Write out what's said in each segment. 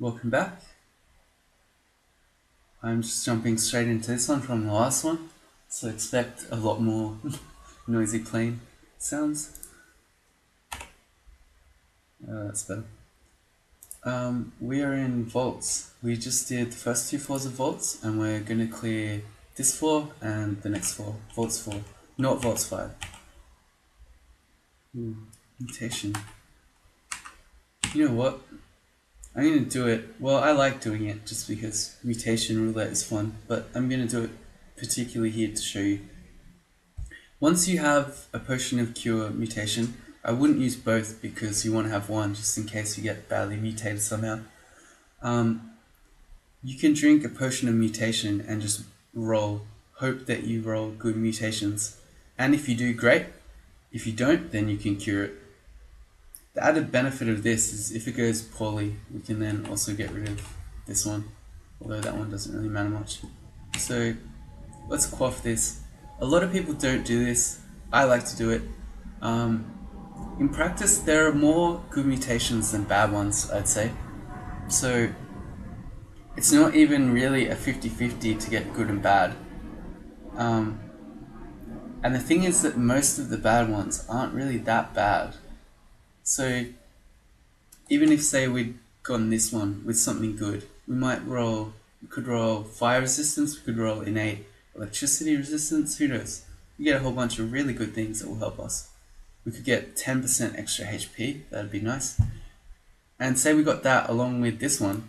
Welcome back. I'm just jumping straight into this one from the last one, so expect a lot more noisy plane sounds. That's better. We are in vaults. We just did the first two floors of vaults, and we're going to clear this floor and the next floor. Vaults 4, not vaults 5. Mutation. You know what? I'm going to do it. Well, I like doing it just because mutation roulette is fun, but I'm going to do it particularly here to show you. Once you have a potion of cure mutation, I wouldn't use both because you want to have one just in case you get badly mutated somehow. You can drink a potion of mutation and just roll. Hope that you roll good mutations. And if you do, great. If you don't, then you can cure it. The added benefit of this is if it goes poorly, we can then also get rid of this one. Although that one doesn't really matter much. So let's quaff this. A lot of people don't do this. I like to do it. In practice, there are more good mutations than bad ones, I'd say. So it's not even really a 50-50 to get good and bad. And the thing is that most of the bad ones aren't really that bad. So even if, say, we'd gotten this one with something good, we could roll fire resistance, we could roll innate electricity resistance, who knows? We get a whole bunch of really good things that will help us. We could get 10% extra HP, that'd be nice. And say we got that along with this one,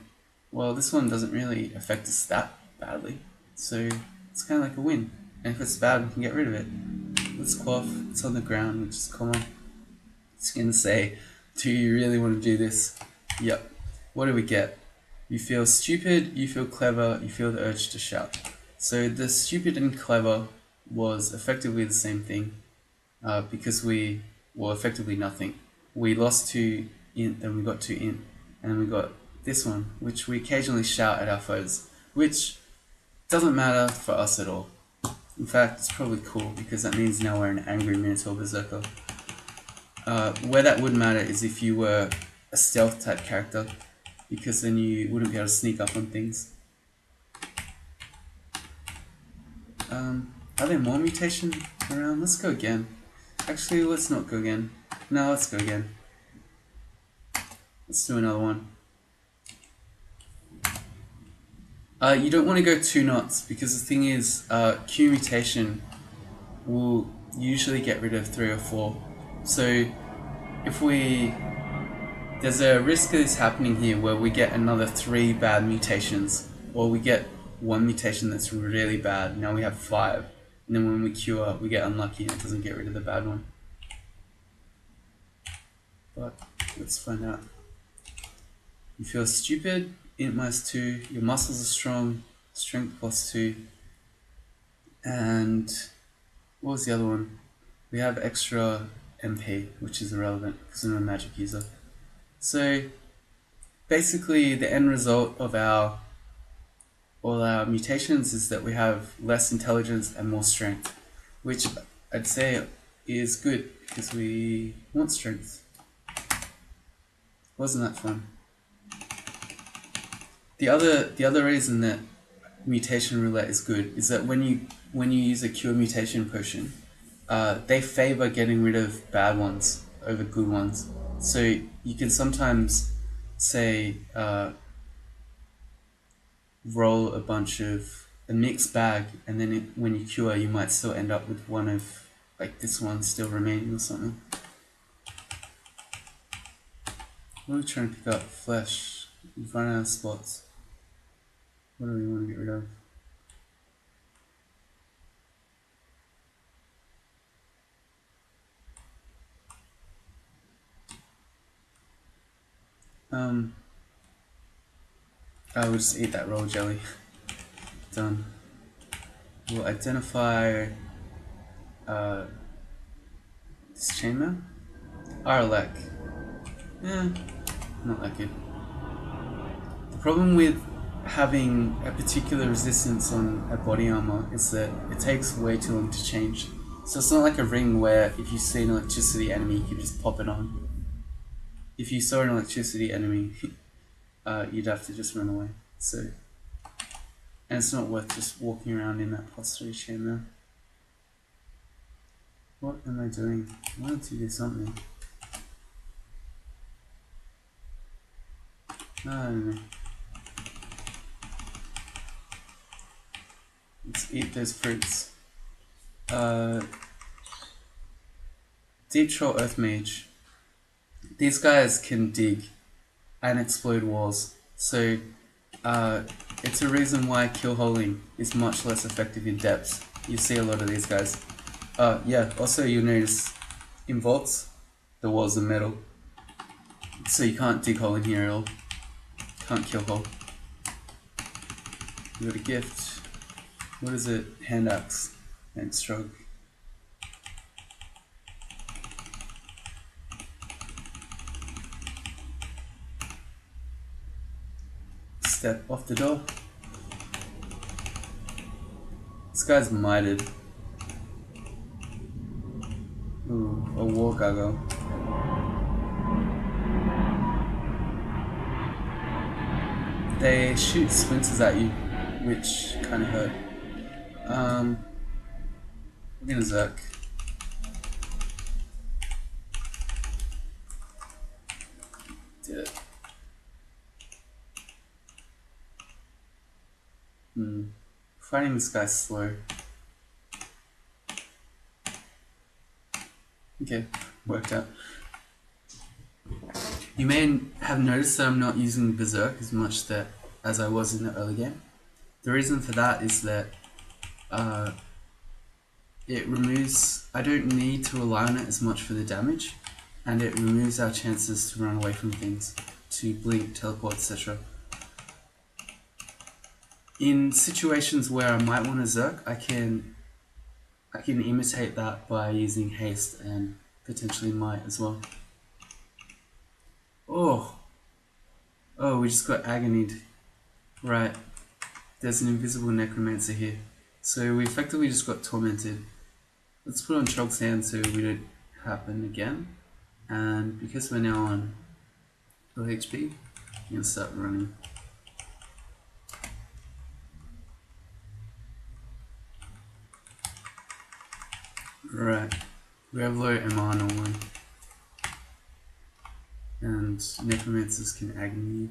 well, this one doesn't really affect us that badly. So it's kind of like a win. And if it's bad, we can get rid of it. Let's quaff, it's on the ground, which is common. It's gonna say, do you really want to do this? Yep. What do we get? You feel stupid, you feel clever, you feel the urge to shout. So the stupid and clever was effectively the same thing, because effectively nothing. We lost 2 int, then we got 2 int, and we got this one, which we occasionally shout at our foes, which doesn't matter for us at all. In fact, it's probably cool, because that means now we're an angry Minotaur Berserker. Where that would matter is if you were a stealth type character, because then you wouldn't be able to sneak up on things. Are there more mutation around? Let's go again. Actually, let's not go again. No, let's go again. Let's do another one. You don't want to go too nuts, because the thing is, Q mutation will usually get rid of 3 or 4. So there's a risk of this happening here where we get another 3 bad mutations, or we get 1 mutation that's really bad, now we have 5, and then when we cure, we get unlucky and it doesn't get rid of the bad one. But let's find out. You feel stupid, int -2, your muscles are strong, strength +2, and what was the other one? We have extra MP, which is irrelevant because I'm a magic user. So basically the end result of all our mutations is that we have less intelligence and more strength, which I'd say is good because we want strength. Wasn't that fun? The other reason that mutation roulette is good is that when you use a cure mutation potion, they favor getting rid of bad ones over good ones. So you can sometimes say roll a mixed bag, and then when you cure, you might still end up with one of like this one still remaining or something. What are we trying to pick up? Flesh. We've run out of spots. What do we want to get rid of? I will just eat that roll jelly. Done. We'll identify this chainmail. Aralek. Not that good. The problem with having a particular resistance on a body armor is that it takes way too long to change. So it's not like a ring where if you see an electricity enemy, you can just pop it on. If you saw an electricity enemy, you'd have to just run away. So, and it's not worth just walking around in that +3 chainmail. What am I doing? I wanted to do something. I don't know. Let's eat those fruits. Deep Troll Earth Mage. These guys can dig and explode walls, so it's a reason why kill holing is much less effective in depths. You see a lot of these guys. Yeah, also you'll notice in vaults, the walls are metal, so you can't dig hole in here at all. Can't kill hole. We got a gift. What is it? Hand axe and stroke. Step off the door. This guy's mited. Ooh, a war gargoyle. They shoot splinters at you, which kind of hurt. We're gonna Zerk. Did it. Fighting this guy's slow. Okay, worked out. You may have noticed that I'm not using Berserk as much as I was in the early game. The reason for that is that it removes, I don't need to rely on it as much for the damage, and it removes our chances to run away from things, to blink, teleport, etc. In situations where I might want to Zerk, I can imitate that by using haste and potentially might as well. Oh, we just got agonied. Right, there's an invisible necromancer here. So we effectively just got tormented. Let's put on Trog's Hand so we don't happen again. And because we're now on low HP, we're gonna start running. Right, we have low MR normally. And necromancers can agony you.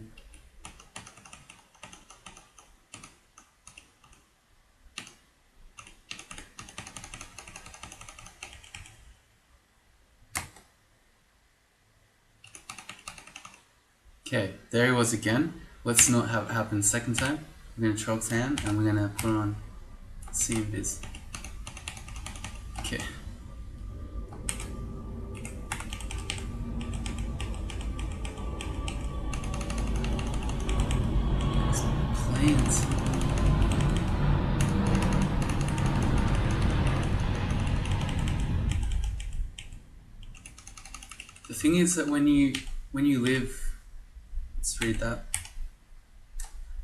Okay, there he was again. Let's not have it happen second time. We're gonna Trog's Hand and we're gonna put on See Invis. Okay. Planes. The thing is that when you live, let's read that.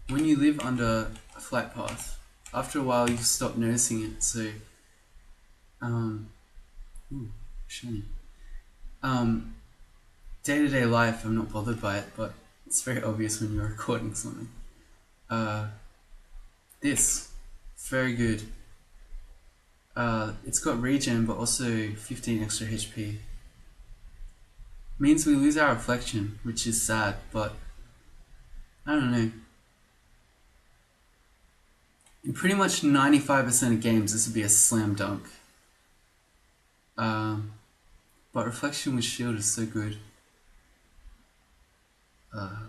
When you live under a flight path, after a while you stop noticing it. So, shiny. Day-to-day life, I'm not bothered by it, but it's very obvious when you're recording something. This, very good. It's got regen, but also 15 extra HP. Means we lose our reflection, which is sad, but I don't know. In pretty much 95% of games, this would be a slam dunk. But reflection with shield is so good. I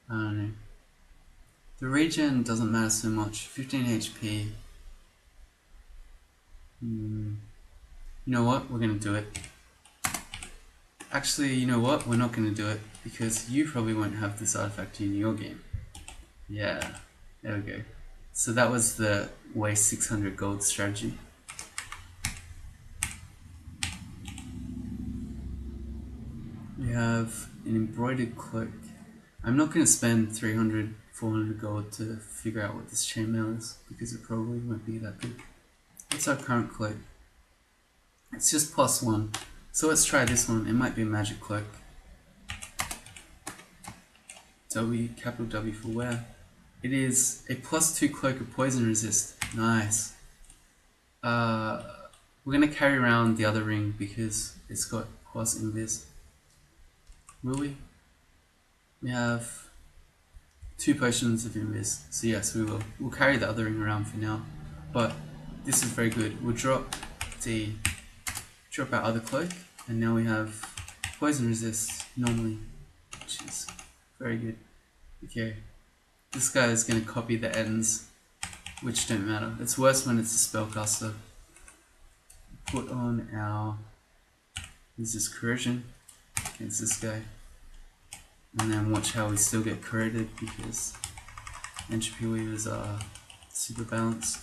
don't know. The regen doesn't matter so much. 15 HP. You know what? We're gonna do it. Actually, you know what? We're not gonna do it because you probably won't have this artifact in your game. Yeah, there we go. So that was the waste 600 gold strategy. We have an embroidered cloak. I'm not going to spend 300, 400 gold to figure out what this chainmail is because it probably won't be that good. What's our current cloak? It's just +1. So let's try this one. It might be a magic cloak. W, capital W for where. It is a +2 cloak of poison resist. Nice. We're gonna carry around the other ring because it's got quasi invis. Will we? We have 2 potions of invis, so yes, we will. We'll carry the other ring around for now, but this is very good. We'll drop our other cloak, and now we have poison resist normally, which is very good. Okay, this guy is going to copy the ends, which don't matter. It's worse when it's a spellcaster. Put on our resist corrosion against this guy, and then watch how we still get corroded because entropy weavers are super balanced.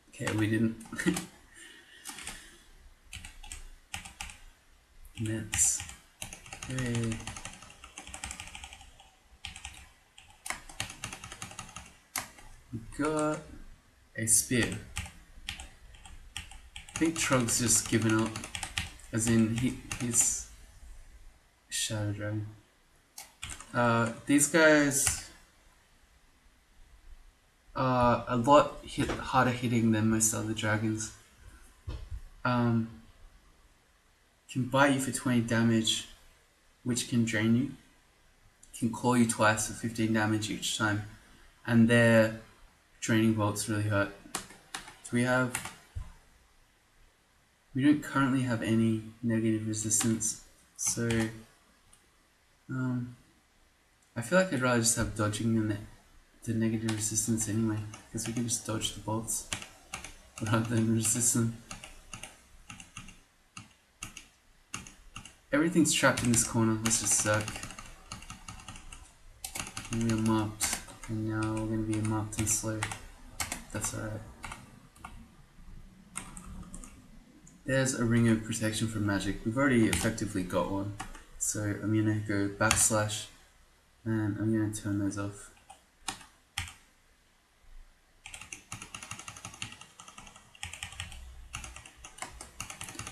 Okay, we didn't. Nets. Okay. We got a spear. I think Trog's just given up, as in he's Shadow Dragon. These guys are a lot harder hitting than most other dragons. Can bite you for 20 damage, which can drain you. Can claw you twice for 15 damage each time, and their draining bolts really hurt. So we don't currently have any negative resistance, so I feel like I'd rather just have dodging than the negative resistance anyway, because we can just dodge the bolts rather than resist them. Everything's trapped in this corner. Let's just suck. And we are marked, and now we're going to be marked and slow. That's alright. There's a ring of protection from magic. We've already effectively got one, so I'm going to go backslash, and I'm going to turn those off.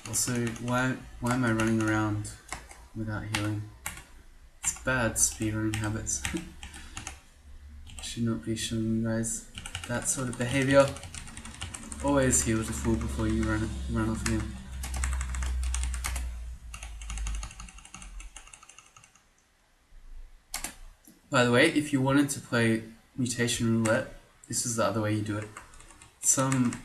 Also, why am I running around without healing? It's bad speedrunning habits. Should not be showing you guys that sort of behavior. Always heal to full before you run off again. By the way, if you wanted to play Mutation roulette, this is the other way you do it. Some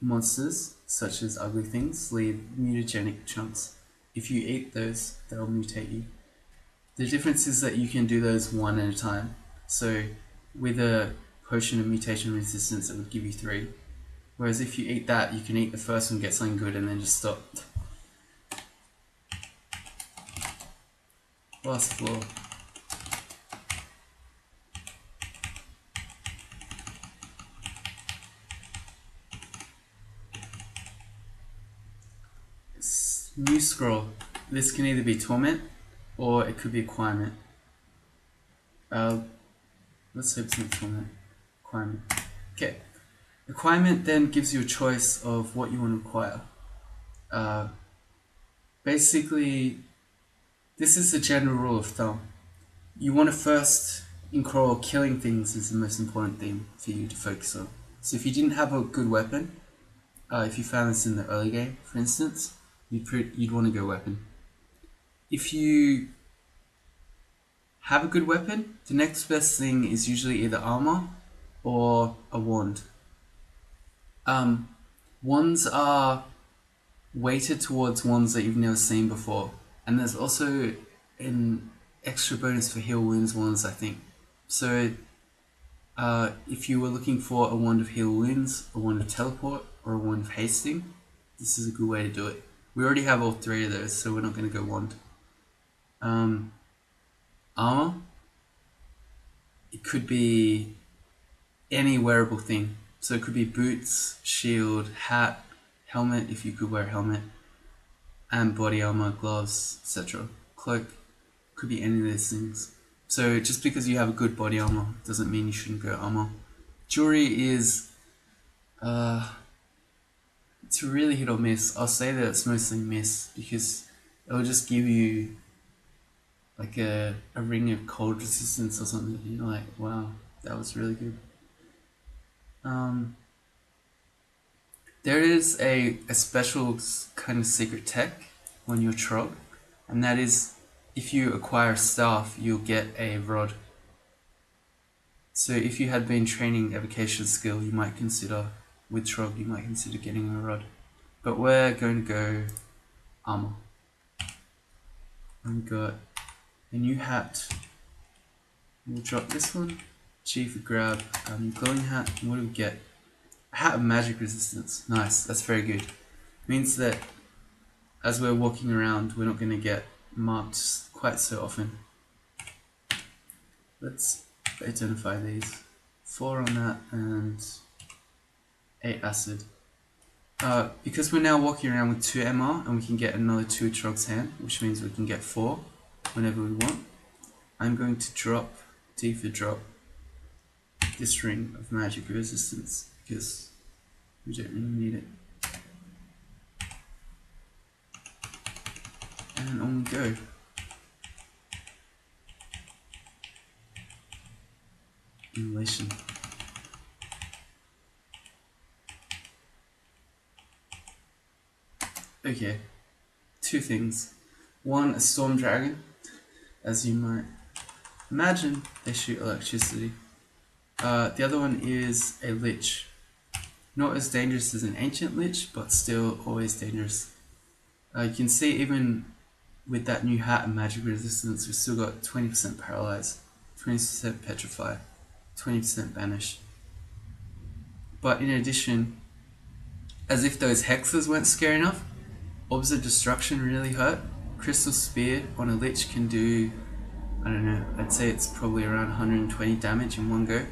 monsters, such as ugly things, leave mutagenic chunks. If you eat those, they'll mutate you. The difference is that you can do those one at a time. So with a potion of mutation resistance, it would give you 3. Whereas if you eat that, you can eat the first one, get something good, and then just stop. Last floor. New scroll. This can either be Torment or it could be Acquirement. Let's hope it's not Torment. Acquirement. Okay. Acquirement then gives you a choice of what you want to acquire. Basically, this is the general rule of thumb. You want to first, in crawl, killing things is the most important thing for you to focus on. So if you didn't have a good weapon, if you found this in the early game, for instance, you'd want to go weapon. If you have a good weapon, the next best thing is usually either armor or a wand. Wands are weighted towards wands that you've never seen before, and there's also an extra bonus for heal wounds wands, I think. So if you were looking for a wand of heal wounds, a wand of teleport, or a wand of hasting, this is a good way to do it. We already have all 3 of those, so we're not going to go wand. Armor. It could be any wearable thing. So it could be boots, shield, hat, helmet if you could wear a helmet, and body armor, gloves, etc. Cloak. Could be any of those things. So just because you have a good body armor doesn't mean you shouldn't go armor. Jewelry is it's really hit or miss. I'll say that it's mostly miss because it'll just give you like a ring of cold resistance or something. You're like, wow, that was really good. There is a special kind of secret tech on your Trog, and that is if you acquire staff, you'll get a rod. So if you had been training evocation skill, you might consider, with Trog, you might consider getting a rod. But we're going to go armor. I've got a new hat. We'll drop this one. G for grab. Glowing hat. And what do we get? A hat of magic resistance. Nice, that's very good. Means that as we're walking around, we're not going to get marked quite so often. Let's identify these. 4 on that and 8 acid. Because we're now walking around with 2 MR and we can get another 2 Trog's hand, which means we can get 4 whenever we want. I'm going to drop D for drop this ring of magic resistance because we don't really need it. And on we go. Inhalation. Okay, 2 things. One, a storm dragon. As you might imagine, they shoot electricity. The other one is a lich. Not as dangerous as an ancient lich, but still always dangerous. You can see even with that new hat and magic resistance, we've still got 20% paralyze, 20% petrify, 20% banish. But in addition, as if those hexes weren't scary enough, orbs of destruction really hurt. Crystal spear on a lich can do, I don't know, I'd say it's probably around 120 damage in one go.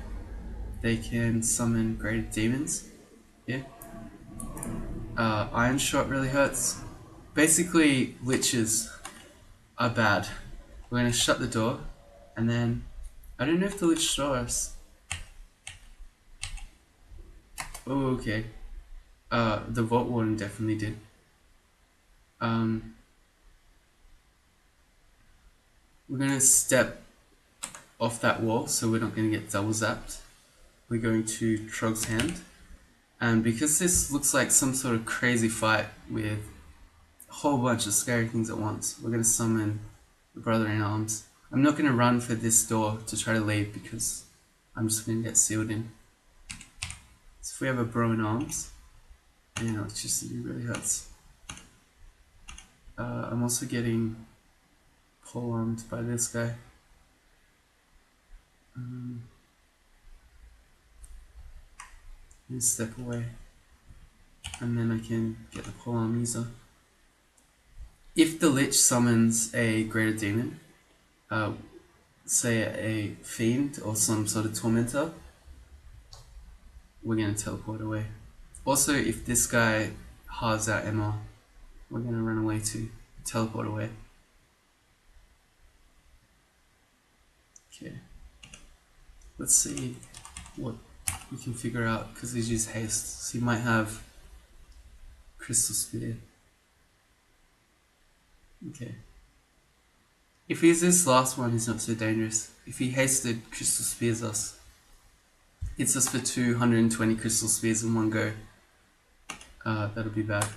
They can summon greater demons. Yeah. Iron shot really hurts. Basically, liches are bad. We're gonna shut the door, and then I don't know if the lich saw us. Oh, okay. The Vault Warden definitely did. We're gonna step off that wall so we're not gonna get double zapped. We're going to Trog's hand, and because this looks like some sort of crazy fight with a whole bunch of scary things at once, we're gonna summon the Brother in Arms. I'm not gonna run for this door to try to leave because I'm just gonna get sealed in. So if we have a Bro in Arms, and electricity really hurts. I'm also getting pole-armed by this guy. And step away, and then I can get the pole-arm user. If the lich summons a greater demon, say a fiend or some sort of tormentor, we're gonna teleport away. Also, if this guy halves our MR, we're gonna run away too, teleport away. Okay, let's see what we can figure out, because he's used haste, so he might have crystal spear. Okay, if he's this last one, he's not so dangerous. If he hasted crystal spears us, hits us for 220 crystal spears in one go, that'll be bad.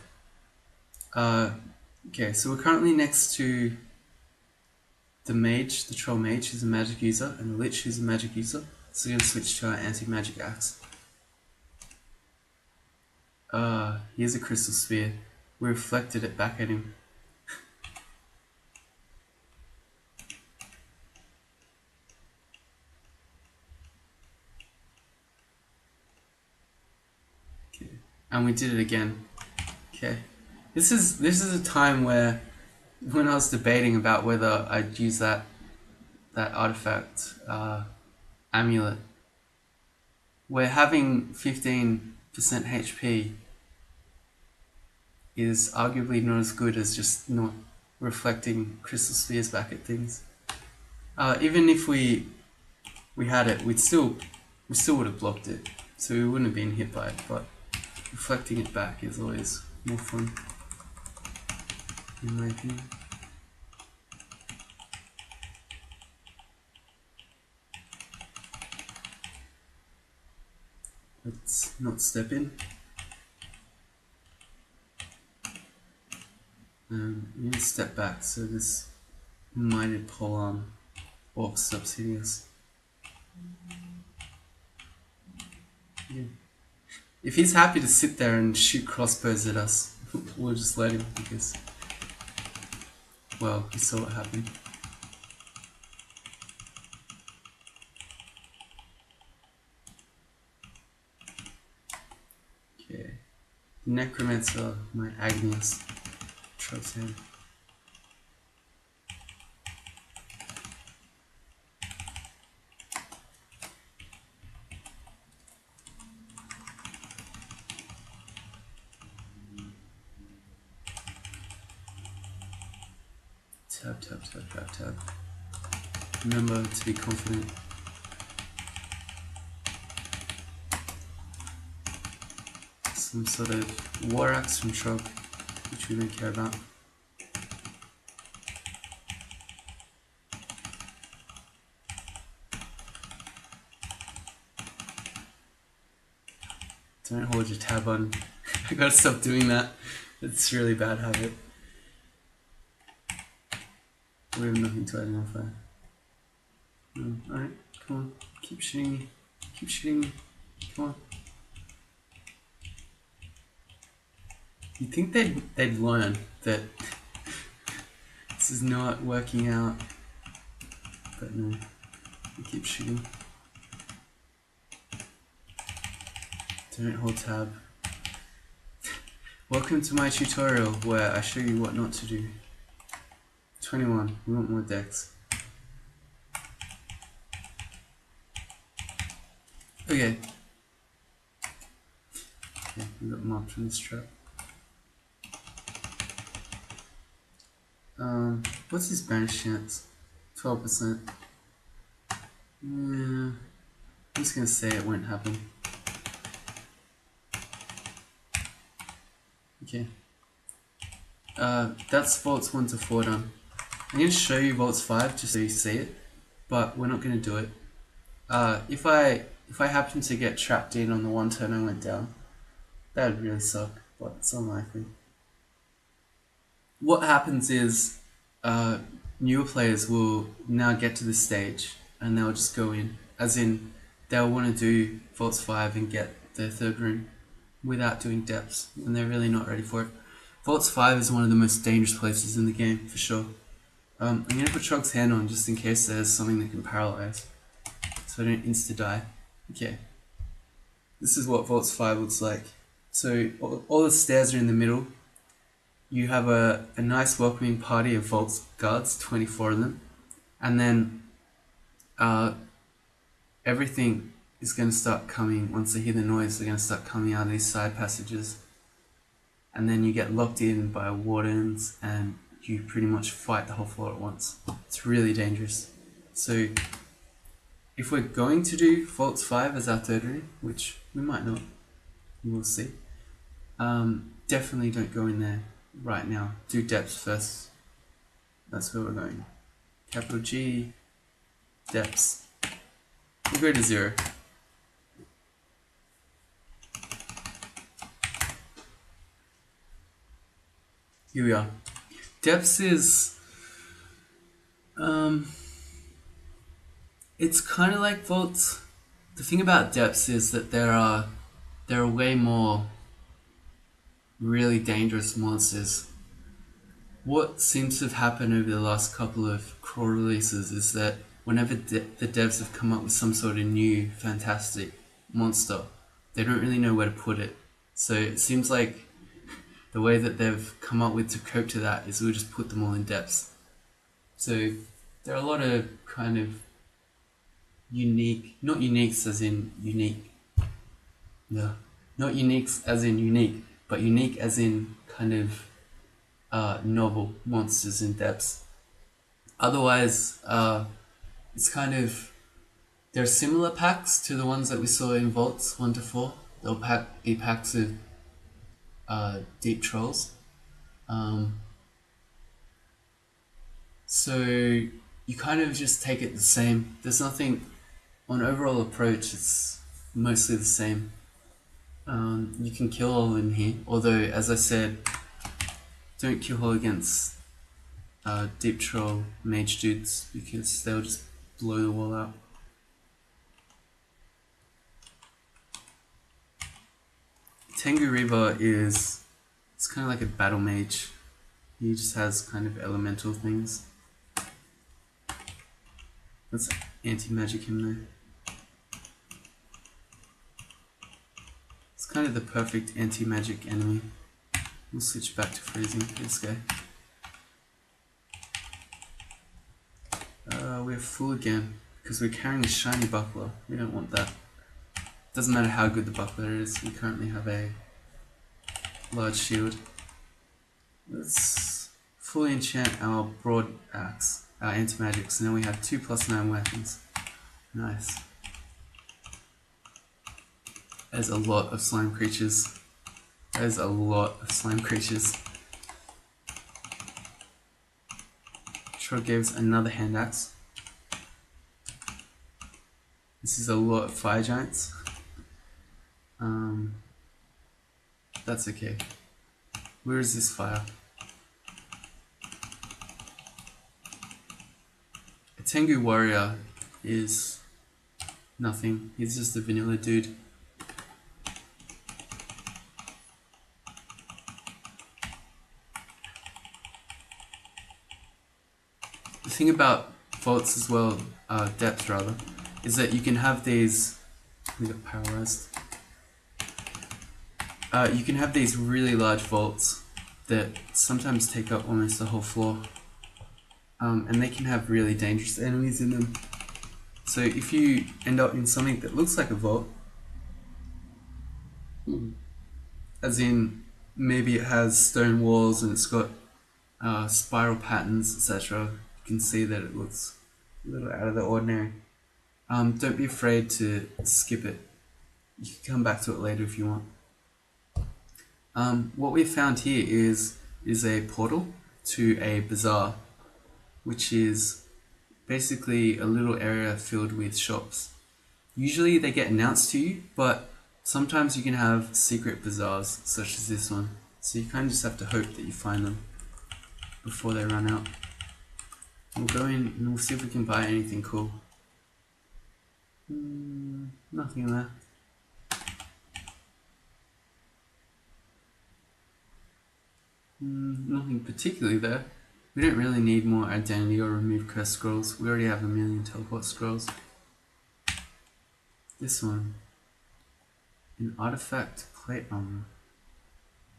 Okay, so we're currently next to the mage, the troll mage, who's a magic user, and the lich, who's a magic user. So we're going to switch to our anti-magic axe. Here's a crystal spear. We reflected it back at him. Okay, and we did it again. Okay, this is a time where, when I was debating about whether I'd use that artifact amulet, where having 15% HP is arguably not as good as just not reflecting crystal spears back at things. Even if we had it, we still would have blocked it, so we wouldn't have been hit by it. But reflecting it back is always more fun, in my opinion. Let's not step in. You need to step back so this minded polearm orc stops hitting us. Yeah. If he's happy to sit there and shoot crossbows at us, we'll just let him because, well, you saw what happened. Okay. Necromancer might agony us. Trust him. Tab, tab, tab, tab, tab. Remember to be confident. Some sort of war axe from Trog, which we don't care about. Don't hold your tab on. I gotta stop doing that. It's a really bad habit. We have nothing to identify. Alright, come on. Keep shooting me. Keep shooting me. Come on. You'd think they'd learn that this is not working out. But no. We keep shooting. Don't hold tab. Welcome to my tutorial where I show you what not to do. 21. We want more decks. Okay. Okay, we got mobbed from this trap. What's his banish chance? 12%. Yeah. I'm just gonna say it won't happen. Okay. That's vaults 1 to 4 done. I'm going to show you vaults 5 just so you see it, but we're not going to do it. If I happen to get trapped in on the one turn I went down, that would really suck, but it's unlikely. What happens is newer players will now get to this stage and they'll just go in, as in they'll want to do vaults 5 and get their third room without doing depths, and they're really not ready for it. Vaults 5 is one of the most dangerous places in the game, for sure. I'm going to put Trog's hand on just in case there's something that can paralyze, so I don't insta-die. Okay. This is what Vaults 5 looks like. So all the stairs are in the middle. You have a nice welcoming party of Vaults guards, 24 of them. And then everything is going to start coming, once they hear the noise, they're going to start coming out of these side passages. And then you get locked in by wardens and you pretty much fight the whole floor at once. It's really dangerous. So if we're going to do Vaults 5 as our third room, which we might not, we'll see, definitely don't go in there right now. Do depths first. That's where we're going. Capital G, depths. We'll go to 0. Here we are. Depths is, it's kind of like vaults. The thing about depths is that there are way more really dangerous monsters. What seems to have happened over the last couple of crawl releases is that whenever the devs have come up with some sort of new fantastic monster, they don't really know where to put it. So it seems like the way that they've come up with to cope to that is we'll just put them all in depths. So there are a lot of kind of unique, not uniques as in unique, no, not uniques as in unique, but unique as in kind of novel monsters in depths. Otherwise, it's kind of, they're similar packs to the ones that we saw in Vaults 1 to 4. They'll be packs of deep trolls. So you kind of just take it the same. There's nothing, on overall approach, it's mostly the same. You can kill all in here, although as I said, don't kill all against deep troll mage dudes because they'll just blow the wall out. Tengu Reaver it's kind of like a battle mage. He just has kind of elemental things. Let's anti-magic him though. It's kind of the perfect anti-magic enemy. We'll switch back to freezing for this guy. We're full again because we're carrying a shiny buckler. We don't want that. Doesn't matter how good the buckler is, we currently have a large shield. Let's fully enchant our broad axe, our anti-magic, so now we have 2+9 weapons. Nice. There's a lot of slime creatures. There's a lot of slime creatures. Shrug gave us another hand axe. This is a lot of fire giants. That's okay. Where is this fire? A Tengu warrior is nothing. He's just a vanilla dude. The thing about vaults as well, depths rather, is that you can have these. We got paralyzed. You can have these really large vaults that sometimes take up almost the whole floor, and they can have really dangerous enemies in them. So if you end up in something that looks like a vault, as in maybe it has stone walls and it's got spiral patterns, etc., you can see that it looks a little out of the ordinary. Don't be afraid to skip it. You can come back to it later if you want. What we found here is a portal to a bazaar, which is basically a little area filled with shops. Usually they get announced to you, but sometimes you can have secret bazaars, such as this one. So you kind of just have to hope that you find them before they run out. We'll go in and we'll see if we can buy anything cool. Nothing there. Nothing particularly there. We don't really need more identity or remove curse scrolls. We already have 1,000,000 teleport scrolls. This one. An artifact plate armor.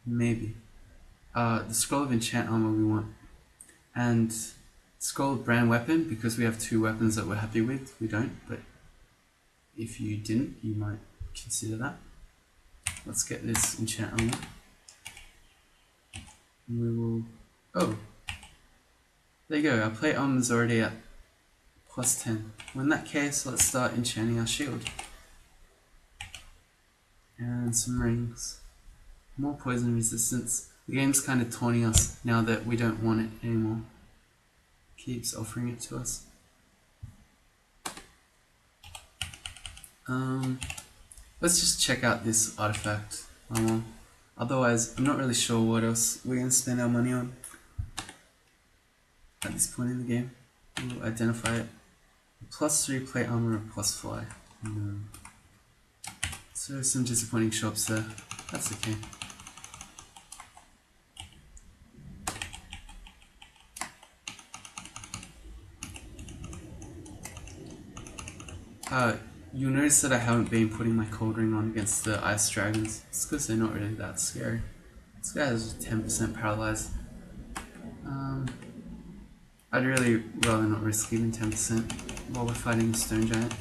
Maybe. The scroll of enchant armor we want. And scroll of brand weapon, because we have 2 weapons that we're happy with. We don't, but if you didn't, you might consider that. Let's get this enchant armor. And we will... Oh! There you go, our plate armor is already at +10. Well, in that case, let's start enchanting our shield. And some rings. More poison resistance. The game's kind of taunting us now that we don't want it anymore. Keeps offering it to us. Let's just check out this artifact. Otherwise, I'm not really sure what else we're going to spend our money on at this point in the game. We'll identify it. +3 plate armor or +5. No. So some disappointing shops there. That's okay. You'll notice that I haven't been putting my cold ring on against the ice dragons. It's because they're not really that scary. This guy is 10% paralyzed. I'd really rather not risk even 10% while we're fighting a stone giant.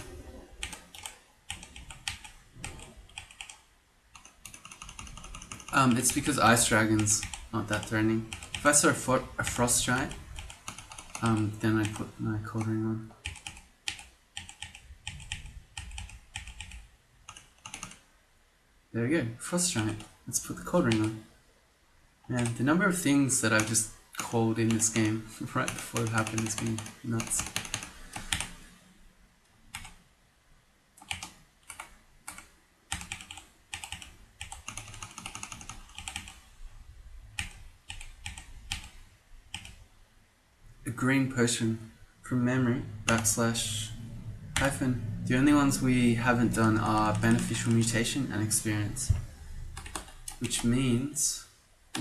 It's because ice dragons aren't that threatening. If I saw a frost giant, then I'd put my cold ring on. There we go, frost giant. Let's put the cold ring on. Man, the number of things that I've just called in this game right before it happened has been nuts. a green potion from memory /- the only ones we haven't done are beneficial mutation and experience, which means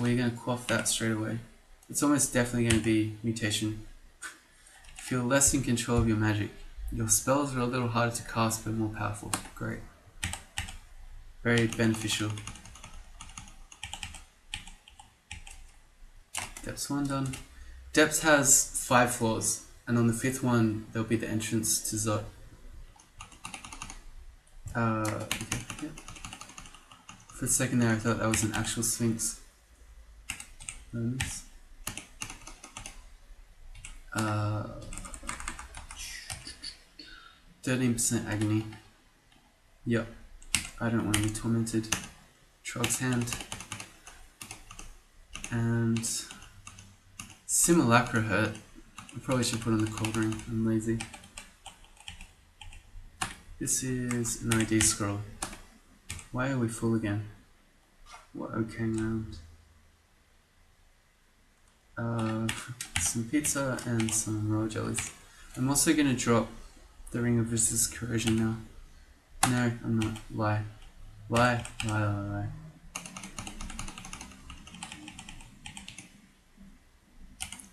we're going to quaff that straight away. It's almost definitely going to be mutation. Feel less in control of your magic. Your spells are a little harder to cast but more powerful. Great. Very beneficial. Depths 1 done. Depths has 5 floors, and on the 5th one there'll be the entrance to Zot. Okay, yeah. For a second there I thought that was an actual Sphinx. 13% agony. Yep. I don't want to be tormented. Trog's hand. And Simulacra hurt. I probably should put on the cold ring. I'm lazy. This is an ID scroll. Why are we full again? What okaying around? Some pizza and some raw jellies. I'm also going to drop the Ring of Resist Corrosion now. No, I'm not. Lie. Lie. Lie, lie, lie.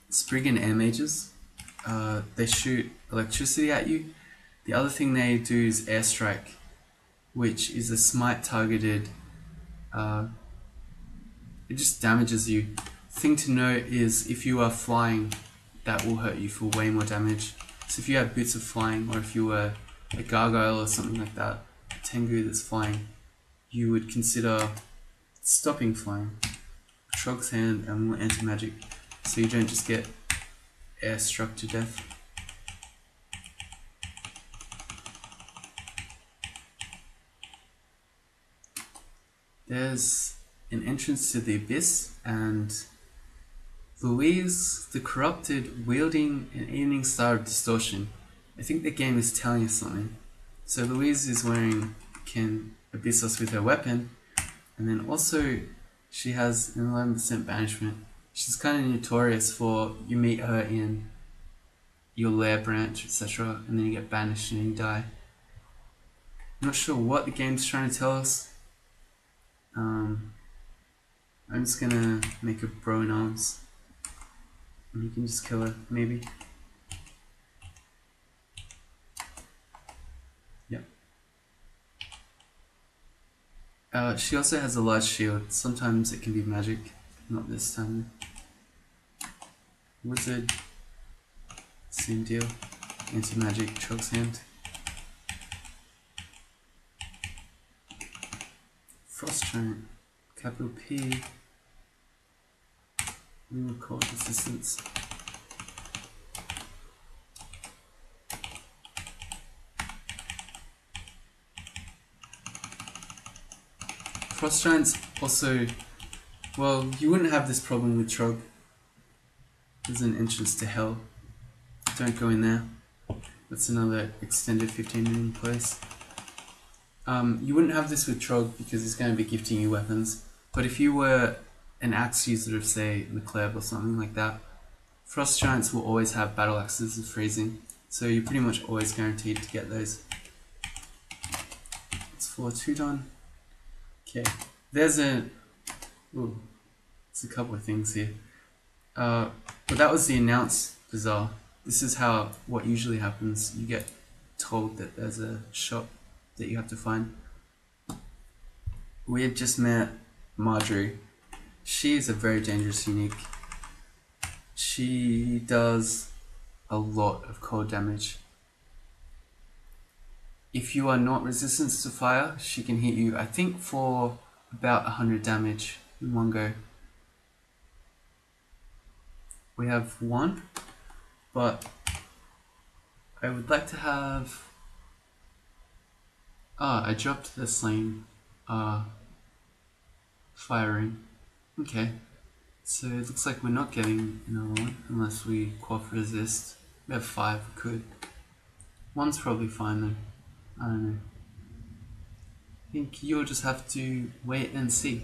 Spriggan air mages. They shoot electricity at you. The other thing they do is airstrike, which is a smite targeted. It just damages you. Thing to note is if you are flying, that will hurt you for way more damage. So if you have boots of flying, or if you were a gargoyle or something like that, a tengu that's flying, you would consider stopping flying. Trog's hand and more anti-magic, so you don't just get air struck to death. There's an entrance to the abyss, and Louise the Corrupted wielding an evening star of distortion. I think the game is telling us something. So Louise is can abyss us with her weapon, and then also she has an 11% banishment. She's kind of notorious for you meet her in your lair branch, etc., and then you get banished and you die. I'm not sure what the game's trying to tell us. I'm just gonna make a bro in arms. And you can just kill her, maybe. Yep. She also has a large shield. Sometimes it can be magic, not this time. Wizard. Same deal. Anti-magic, Trog's hand. Frost Giant. Capital P. We will call resistance. Frost Giants also, well, you wouldn't have this problem with Trog. There's an entrance to hell. Don't go in there. That's another extended 15-minute place. You wouldn't have this with Trog because he's going to be gifting you weapons. But if you were an axe user of, say, McLeod or something like that, Frost Giants will always have battle axes of freezing. So you're pretty much always guaranteed to get those. It's 4-2 done. Okay, there's a couple of things here. But that was the announced bazaar. This is what usually happens. You get told that there's a shop that you have to find. We had just met Marjorie. She is a very dangerous unique. She does a lot of cold damage. If you are not resistant to fire, she can hit you, I think, for about 100 damage in one go. We have one, but I would like to have... I dropped the same firing. Okay, so it looks like we're not getting another one unless we quaff resist. We have 5, we could. One's probably fine though. I don't know. I think you'll just have to wait and see.